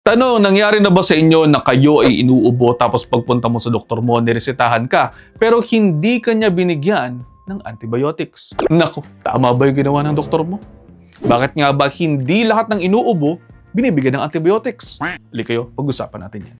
Tanong, nangyari na ba sa inyo na kayo ay inuubo tapos pagpunta mo sa doktor mo, niresetahan ka, pero hindi kanya binigyan ng antibiotics? Naku, tama ba yung ginawa ng doktor mo? Bakit nga ba hindi lahat ng inuubo binibigyan ng antibiotics? Hali kayo, pag-usapan natin yan.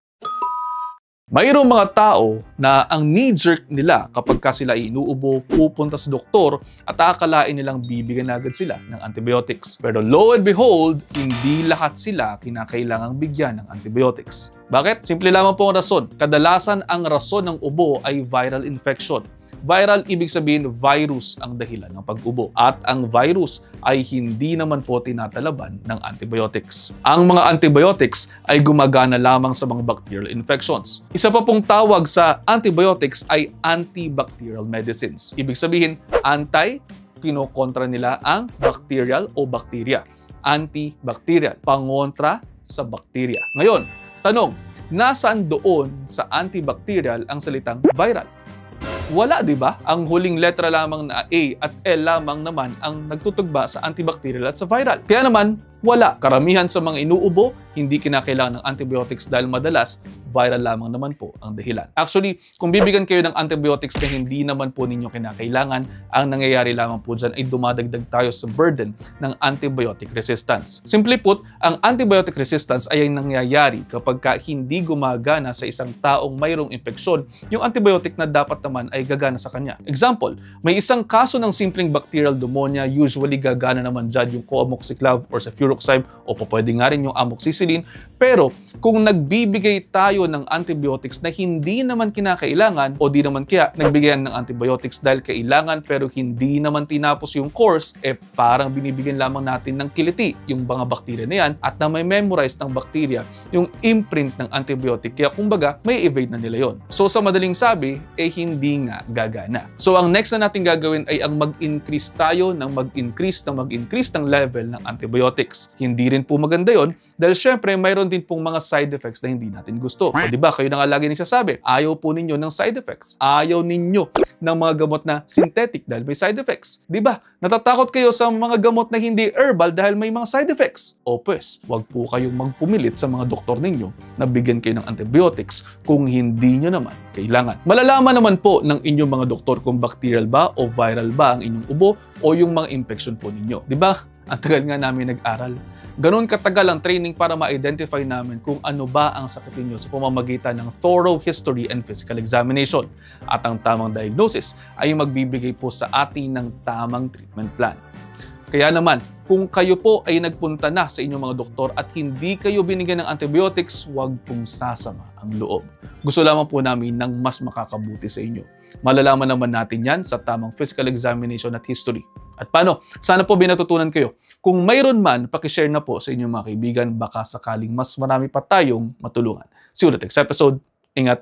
Mayroong mga tao na ang knee-jerk nila kapag ka sila inuubo, pupunta sa doktor at akalain nilang bibigyan agad sila ng antibiotics. Pero lo and behold, hindi lahat sila kinakailangang bigyan ng antibiotics. Bakit? Simple lamang po ang rason. Kadalasan ang rason ng ubo ay viral infection. Viral, ibig sabihin virus ang dahilan ng pag-ubo. At ang virus ay hindi naman po tinatalaban ng antibiotics. Ang mga antibiotics ay gumagana lamang sa mga bacterial infections. Isa pa pong tawag sa antibiotics ay antibacterial medicines. Ibig sabihin, kinokontra nila ang bacterial o bacteria. Antibacterial, pangontra sa bacteria. Ngayon, tanong, nasaan doon sa antibacterial ang salitang viral? Wala, di ba? Ang huling letra lamang na A at L lamang naman ang nagtutugba sa antibacterial at sa viral. Kaya naman, wala. Karamihan sa mga inuubo, hindi kinakailangan ng antibiotics dahil madalas, viral lamang naman po ang dahilan. Actually, kung bibigyan kayo ng antibiotics na hindi naman po ninyo kinakailangan, ang nangyayari lamang po dyan ay dumadagdag tayo sa burden ng antibiotic resistance. Simply put, ang antibiotic resistance ay nangyayari kapag hindi gumagana sa isang taong mayroong impeksyon yung antibiotic na dapat naman ay gagana sa kanya. Example, may isang kaso ng simpleng bacterial pneumonia, usually gagana naman dyan yung co-amoxiclav or sa furoxime o pwede nga rin yung amoxicillin. Pero kung nagbibigay tayo ng antibiotics na hindi naman kinakailangan o di naman kaya nagbigyan ng antibiotics dahil kailangan pero hindi naman tinapos yung course, parang binibigyan lamang natin ng kiliti yung mga bakterya na yan at na may memorize ng bakterya yung imprint ng antibiotic. Kaya kumbaga, may evade na nila yon. So sa madaling sabi, hindi nga gagana. So ang next na natin gagawin ay ang mag-increase tayo ng mag-increase ng level ng antibiotics. Hindi rin po maganda yon dahil syempre mayroon din pong mga side effects na hindi natin gusto. O diba, kayo na nga lagi nagsasabi, ayaw po ninyo ng side effects. Ayaw ninyo ng mga gamot na synthetic dahil may side effects. Diba, natatakot kayo sa mga gamot na hindi herbal dahil may mga side effects. O pues, wag po kayong magpumilit sa mga doktor ninyo na bigyan kayo ng antibiotics kung hindi nyo naman kailangan. Malalaman naman po ng inyong mga doktor kung bacterial ba o viral ba ang inyong ubo o yung mga infection po ninyo. Diba? Ang tagal nga namin nag-aral. Ganon katagal ang training para ma-identify namin kung ano ba ang sakit ninyo sa pamamagitan ng thorough history and physical examination. At ang tamang diagnosis ay magbibigay po sa atin ng tamang treatment plan. Kaya naman, kung kayo po ay nagpunta na sa inyong mga doktor at hindi kayo binigyan ng antibiotics, huwag pong sasama ang loob. Gusto lamang po namin ng mas makakabuti sa inyo. Malalaman naman natin yan sa tamang physical examination at history. At paano? Sana po binatutunan kayo. Kung mayroon man, pakishare na po sa inyong mga kaibigan, baka sakaling mas marami pa tayong matulungan. See you ulit next episode. Ingat!